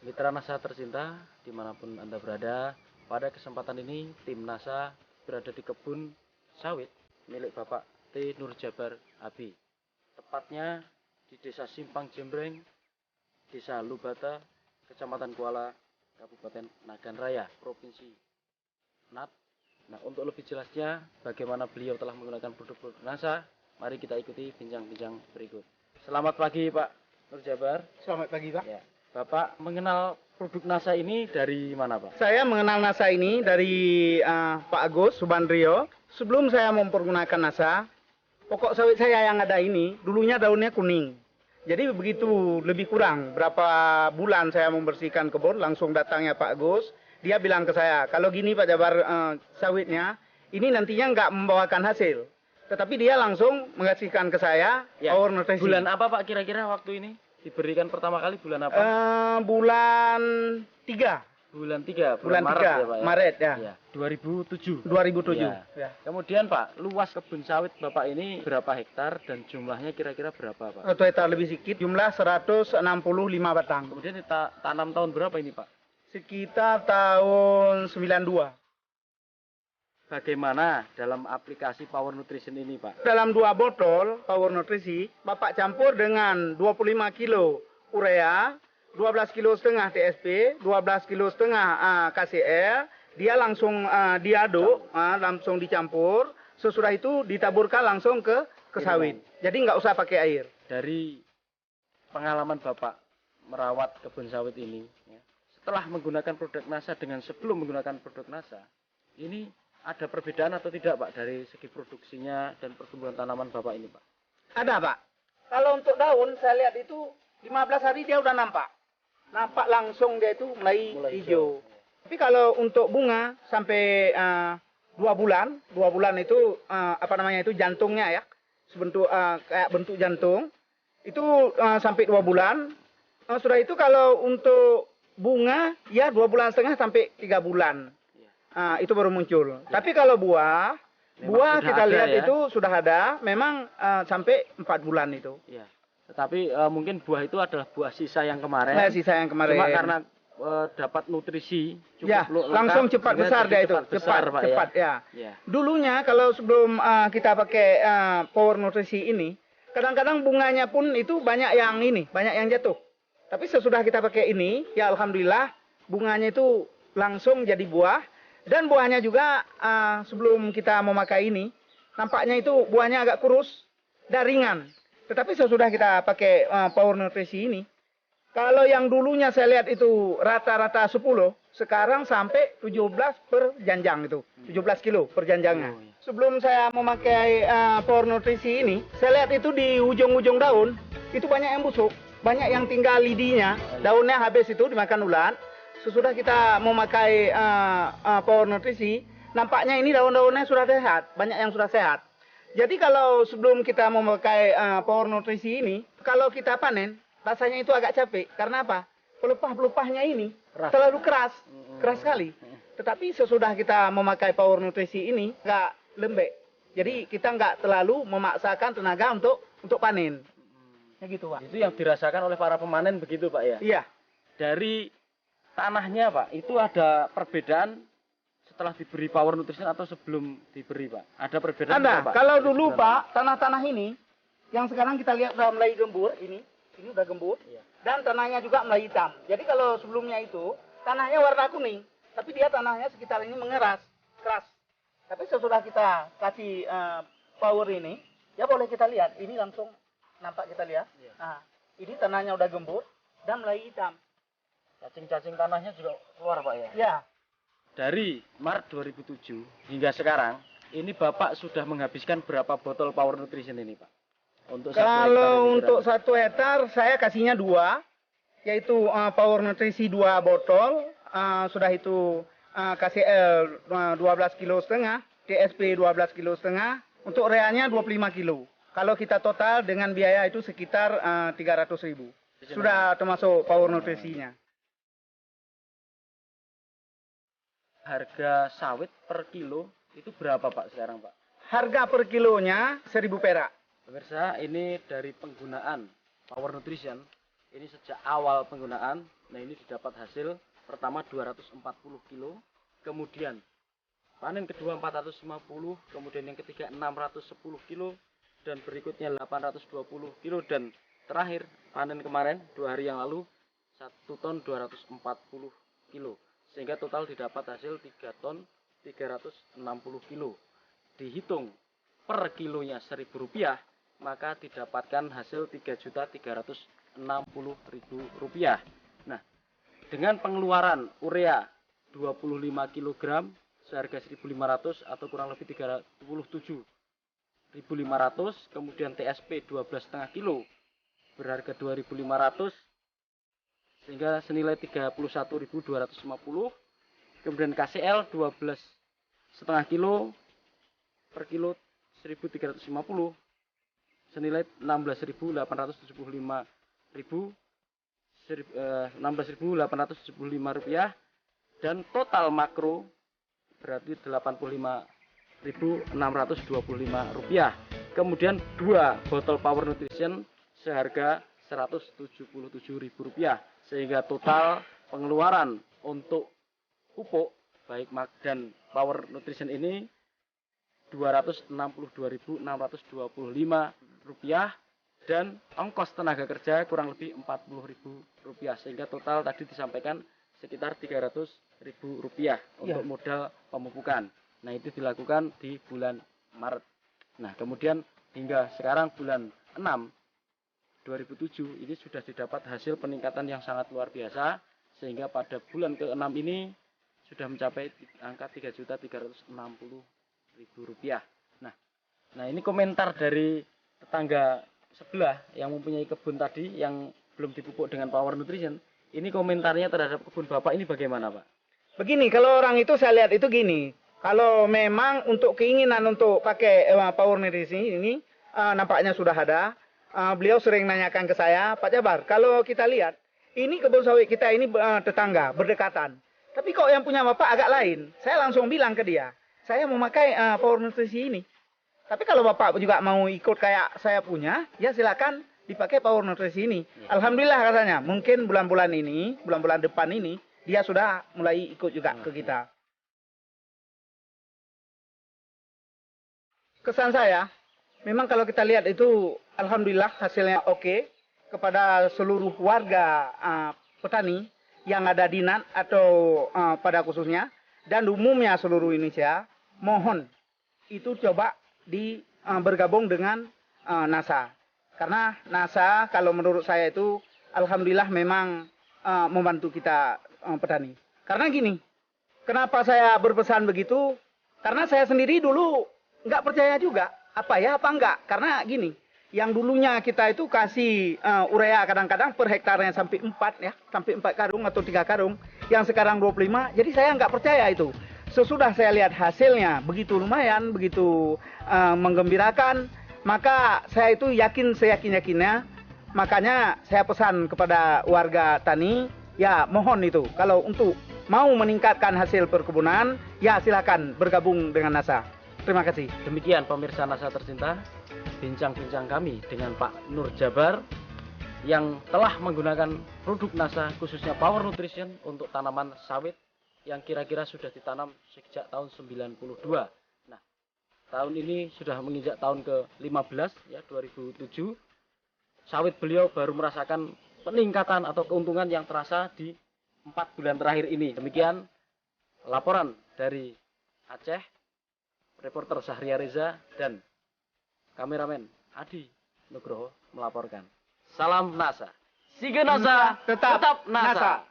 Mitra NASA tercinta, dimanapun Anda berada, pada kesempatan ini tim NASA berada di kebun sawit milik Bapak T. Nurjabar Abi. Tepatnya di Desa Simpang Jembreng, Desa Lubata, Kecamatan Kuala, Kabupaten Nagan Raya, Provinsi Nat. Nah, untuk lebih jelasnya bagaimana beliau telah menggunakan produk-produk NASA, mari kita ikuti bincang-bincang berikut. Selamat pagi Pak Nurjabar. Selamat pagi, Pak. Ya, Bapak mengenal produk NASA ini dari mana, Pak? Saya mengenal NASA ini dari Pak Agus Subandrio. Sebelum saya mempergunakan NASA, pokok sawit saya yang ada ini, dulunya daunnya kuning. Jadi begitu lebih kurang berapa bulan saya membersihkan kebun, langsung datangnya Pak Agus. Dia bilang ke saya, kalau gini Pak Jabar sawitnya, ini nantinya nggak membawakan hasil. Tetapi dia langsung mengasihkan ke saya power nutrisi. Bulan apa Pak kira-kira waktu ini? Diberikan pertama kali bulan apa? Bulan 3. Bulan 3, Bulan Maret 3, ya Pak ya? Maret ya. Ya, 2007. 2007. Ya. Kemudian Pak, luas kebun sawit Bapak ini berapa hektar dan jumlahnya kira-kira berapa Pak? 1 hektar lebih sedikit, jumlah 165 batang. Kemudian kita tanam tahun berapa ini Pak? Sekitar tahun 92. Bagaimana dalam aplikasi Power Nutrition ini Pak? Dalam 2 botol Power Nutrisi, Bapak campur dengan 25 kilo urea, 12 kilo setengah TSP, 12 kilo setengah KCl, dia langsung diaduk, langsung dicampur. Sesudah itu ditaburkan langsung ke sawit. Jadi nggak usah pakai air. Dari pengalaman Bapak merawat kebun sawit ini, ya, setelah menggunakan produk NASA dengan sebelum menggunakan produk NASA, ini ada perbedaan atau tidak Pak dari segi produksinya dan pertumbuhan tanaman Bapak ini Pak? Ada Pak. Kalau untuk daun saya lihat itu 15 hari dia udah nampak. Nampak langsung dia itu mulai hijau. Tapi kalau untuk bunga sampai 2 bulan, 2 bulan itu itu jantungnya ya, sebentuk kayak bentuk jantung. Itu sampai 2 bulan. Sudah itu kalau untuk bunga ya 2 bulan setengah sampai 3 bulan. Itu baru muncul. Ya. Tapi kalau buah kita lihat ya? Itu sudah ada, memang sampai 4 bulan itu. Ya. Tetapi mungkin buah itu adalah buah sisa yang kemarin. Nah, sisa yang kemarin. Cuma karena dapat nutrisi cukup ya, lengkap, langsung cepat besar dia itu. Cepat ya. Ya. Dulunya kalau sebelum kita pakai Power Nutrisi ini, kadang-kadang bunganya pun itu banyak yang jatuh. Tapi sesudah kita pakai ini, ya alhamdulillah bunganya itu langsung jadi buah. Dan buahnya juga sebelum kita memakai ini, nampaknya itu buahnya agak kurus dan ringan. Tetapi sesudah kita pakai Power Nutrisi ini, kalau yang dulunya saya lihat itu rata-rata 10, sekarang sampai 17 per janjang itu. 17 kilo per janjangnya. Sebelum saya memakai Power Nutrisi ini, saya lihat itu di ujung-ujung daun, itu banyak yang busuk. Banyak yang tinggal lidinya, daunnya habis itu dimakan ulat. Sesudah kita memakai Power Nutrisi, nampaknya ini daun-daunnya sudah sehat, banyak yang sudah sehat. Jadi kalau sebelum kita memakai Power Nutrisi ini, kalau kita panen, rasanya itu agak capek. Karena apa? Pelepah-pelepahnya ini terlalu keras sekali. Tetapi sesudah kita memakai Power Nutrisi ini, agak lembek. Jadi kita nggak terlalu memaksakan tenaga untuk panen. Ya gitu Pak. Itu yang dirasakan oleh para pemanen begitu Pak ya? Iya. Dari tanahnya Pak, itu ada perbedaan setelah diberi Power Nutrition atau sebelum diberi Pak? Ada perbedaan? Ada. Pak? Kalau dulu Pak, tanah-tanah ini yang sekarang kita lihat sudah mulai gembur, ini udah gembur, iya. Dan tanahnya juga mulai hitam. Jadi kalau sebelumnya itu tanahnya warna kuning, tapi dia tanahnya sekitar ini mengeras, keras. Tapi sesudah kita kasih Power ini, ya boleh kita lihat, ini langsung nampak kita lihat. Iya. Nah, ini tanahnya udah gembur dan mulai hitam. Cacing-cacing tanahnya juga keluar Pak ya? Ya. Dari Maret 2007 hingga sekarang, ini Bapak sudah menghabiskan berapa botol Power Nutrition ini Pak? Kalau untuk 1 hektar saya kasihnya 2, yaitu Power Nutrisi 2 botol, sudah itu KCl 12 kilo setengah, TSP 12 kilo setengah, untuk ureanya 25 kilo. Kalau kita total dengan biaya itu sekitar 300.000. Sudah termasuk Power Nutrisinya. Harga sawit per kilo itu berapa Pak sekarang Pak? Harga per kilonya 1.000 perak. Pemirsa, ini dari penggunaan Power Nutrition Ini sejak awal penggunaan. Nah, ini didapat hasil pertama 240 kilo, kemudian panen kedua 450, kemudian yang ketiga 610 kilo, dan berikutnya 820 kilo, dan terakhir panen kemarin 2 hari yang lalu 1 ton 240 kilo, sehingga total didapat hasil 3 ton 360 kilo. Dihitung per kilonya Rp1.000, maka didapatkan hasil Rp3.360.000. Nah, dengan pengeluaran urea 25 kg seharga 1.500 atau kurang lebih 37.500, kemudian TSP 12,5 kilo berharga 2.500 sehingga senilai 31.250, kemudian KCL 12,5 kilo per kilo 1.350 senilai 16.875 rupiah, dan total makro berarti 85.625 rupiah. Kemudian 2 botol Power Nutrition seharga 177.000 rupiah, sehingga total pengeluaran untuk pupuk baik mak dan Power Nutrition ini 262.625 rupiah, dan ongkos tenaga kerja kurang lebih 40.000 rupiah, sehingga total tadi disampaikan sekitar 300.000 rupiah untuk modal pemupukan. Nah, itu dilakukan di bulan Maret. Nah, kemudian hingga sekarang bulan 6 2007 ini sudah didapat hasil peningkatan yang sangat luar biasa, sehingga pada bulan ke-6 ini sudah mencapai angka 3.360.000 rupiah. Nah, ini komentar dari tetangga sebelah yang mempunyai kebun tadi yang belum dipupuk dengan Power Nutrition. Ini komentarnya terhadap kebun Bapak ini bagaimana, Pak? Begini, kalau orang itu saya lihat itu gini. Kalau memang untuk keinginan untuk pakai Power Nutrition ini nampaknya sudah ada. Beliau sering nanyakan ke saya, Pak Jabar, kalau kita lihat ini kebun sawit kita ini tetangga, berdekatan. Tapi kok yang punya Bapak agak lain. Saya langsung bilang ke dia, saya mau pakai Power Nutrition ini. Tapi kalau Bapak juga mau ikut kayak saya punya, ya silakan dipakai Power Nutrition ini. Alhamdulillah katanya, mungkin bulan-bulan ini, bulan-bulan depan ini, dia sudah mulai ikut juga ke kita. Kesan saya, memang kalau kita lihat itu, alhamdulillah hasilnya oke kepada seluruh warga petani yang ada di NAT atau pada khususnya, dan umumnya seluruh Indonesia, mohon itu coba bergabung dengan NASA. Karena NASA kalau menurut saya itu alhamdulillah memang membantu kita petani. Karena gini, kenapa saya berpesan begitu? Karena saya sendiri dulu nggak percaya juga apa enggak. Karena gini, yang dulunya kita itu kasih urea kadang-kadang per hektarnya sampai 4 ya, sampai 4 karung atau 3 karung, yang sekarang 25. Jadi saya nggak percaya itu. Sesudah saya lihat hasilnya begitu lumayan, begitu menggembirakan, maka saya itu yakin seyakin-yakinnya. Makanya saya pesan kepada warga tani, ya mohon itu kalau untuk mau meningkatkan hasil perkebunan, ya silakan bergabung dengan NASA. Terima kasih. Demikian pemirsa NASA tercinta, bincang-bincang kami dengan Pak Nur Jabar yang telah menggunakan produk NASA khususnya Power Nutrition untuk tanaman sawit yang kira-kira sudah ditanam sejak tahun 92. Nah, tahun ini sudah menginjak tahun ke-15 ya, 2007. Sawit beliau baru merasakan peningkatan atau keuntungan yang terasa di 4 bulan terakhir ini. Demikian laporan dari Aceh, reporter Sahria Reza dan kameramen Adi Nugroho melaporkan. Salam NASA. Sige NASA, tetap NASA.